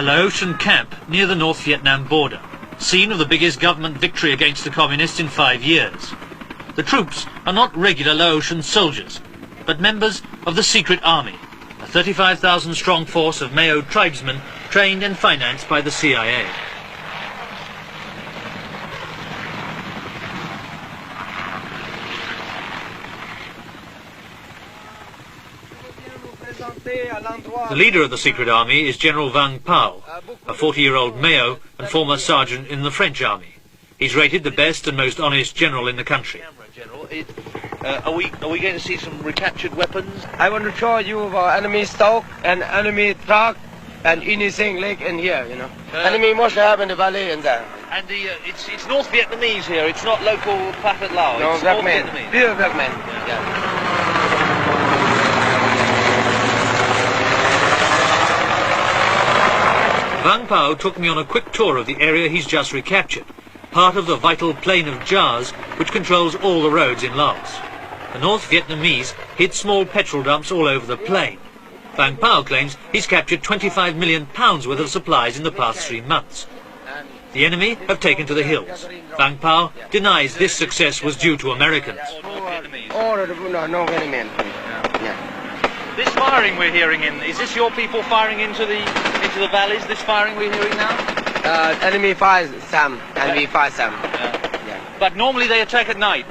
a Laotian camp near the North Vietnam border, scene of the biggest government victory against the communists in 5 years. The troops are not regular Laotian soldiers, but members of the Secret Army, a 35,000 strong force of Mao tribesmen trained and financed by the CIA. The leader of the Secret Army is General Vang Pao, a 40-year-old Mao and former sergeant in the French Army. He's rated the best and most honest general in the country. Are we going to see some recaptured weapons? I want to show you about enemy stock and enemy truck and anything like in here, you know. Enemy must have in the valley and there. And it's North Vietnamese here. It's not local Pathet Lao. No, it's black North man. Vietnamese. Pure black man. Yeah. Vang Pao took me on a quick tour of the area he's just recaptured, part of the vital plain of Jars which controls all the roads in Laos. The North Vietnamese hid small petrol dumps all over the plain. Vang Pao claims he's captured £25 million worth of supplies in the past 3 months. The enemy have taken to the hills. Vang Pao denies this success was due to Americans. No enemy. Yeah. This firing we're hearing is this your people firing into the valleys, this firing we're hearing now? Enemy fires some, and we fire some. Yeah. But normally they attack at night?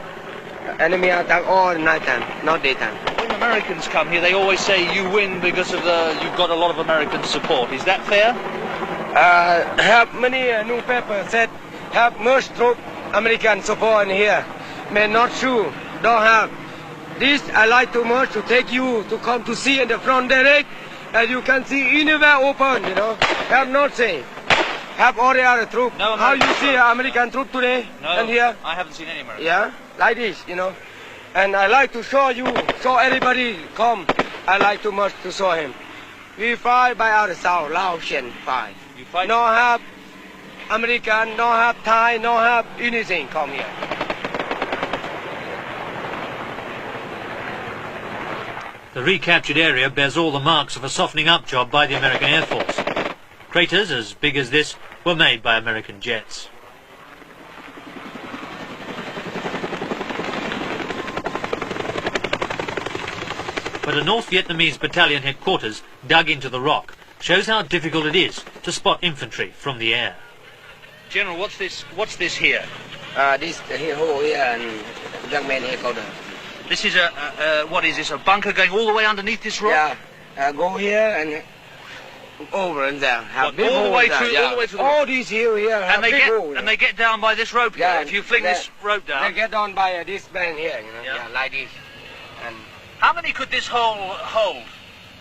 Enemy attack all night time, not daytime. When Americans come here, they always say you win because of you've got a lot of American support. Is that fair? Have many newspapers said, have much troop American support in here. May not true, don't have. This I like too much to take you to come to see in the front direct, and you can see anywhere open, you know. Have not say. Have all the other troop. No, how you see American troop today? No, and here? I haven't seen any American. Yeah, like this, you know. And I like to show you, show everybody come. I like too much to show him. We fight by ourselves, Laotian fight. You fight? No have American, no have Thai, no have anything come here. The recaptured area bears all the marks of a softening up job by the American Air Force. Craters as big as this were made by American jets. But a North Vietnamese battalion headquarters dug into the rock shows how difficult it is to spot infantry from the air. General, what's this here? This here hole here and young man headquarters. This is what is this, a bunker going all the way underneath this rock? Yeah, go here and over and there. All the way through the all these here and they get down by this rope here. If you fling this rope down. They get down by this man here, you know. Yeah, like this. And how many could this hole hold?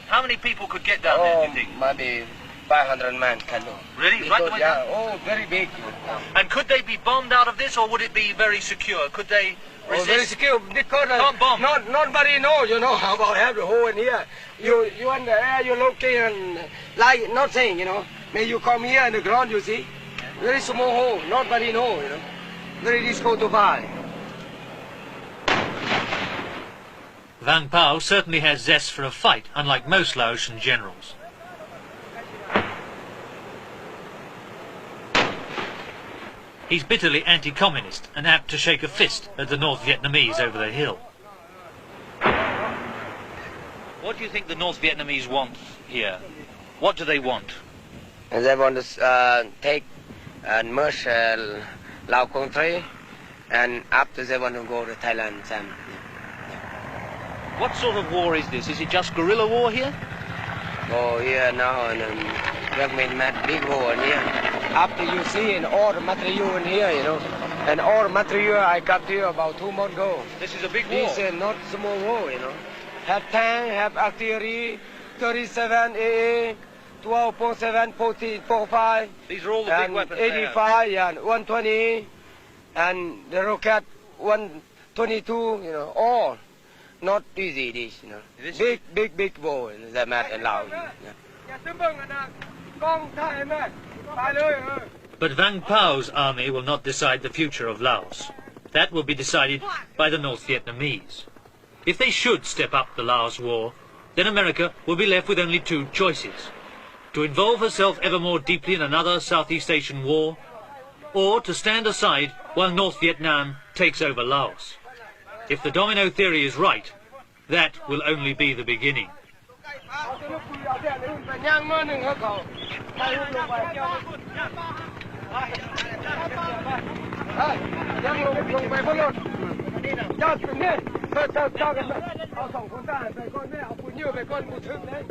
How many people could get down there, do you think? Maybe 500 men can do. Really? Because, Right the way down? very big. And could they be bombed out of this, or would it be very secure? Could they resist? Very secure because bomb. nobody know, you know, how about have the hole in here. You in the air, you looking and like nothing, you know. May you come here in the ground, you see. Very small hole, nobody know, you know. Very difficult to buy. Vang Pao certainly has zest for a fight, unlike most Laotian generals. He's bitterly anti-communist and apt to shake a fist at the North Vietnamese over the hill. What do you think the North Vietnamese want here? What do they want? And they want to take and merge Lao country, and after they want to go to Thailand. What sort of war is this? Is it just guerrilla war here? Go here now and government big war in here. After you see in all the material in here, you know, and all the material I got here about 2 months ago. This is a big war. This is not small war, you know. Have tank, have artillery, 37 AA, 12.7, 14.45. These are all the big weapons. 85 and 120, and the rocket 122, you know, all. Not easy, this, you know. Big war in the mat and Laos. But Vang Pao's army will not decide the future of Laos. That will be decided by the North Vietnamese. If they should step up the Laos war, then America will be left with only 2 choices. To involve herself ever more deeply in another Southeast Asian war, or to stand aside while North Vietnam takes over Laos. If the domino theory is right, that will only be the beginning. ย่างมือหนึ่งเขาเขาไปลงไปย่างลงไปบนรถยอดตรงนี้เธอกันเอาสองคนทหารไปก้อนแม่เอาปืนยื้อไปก้อนกูถึงเลย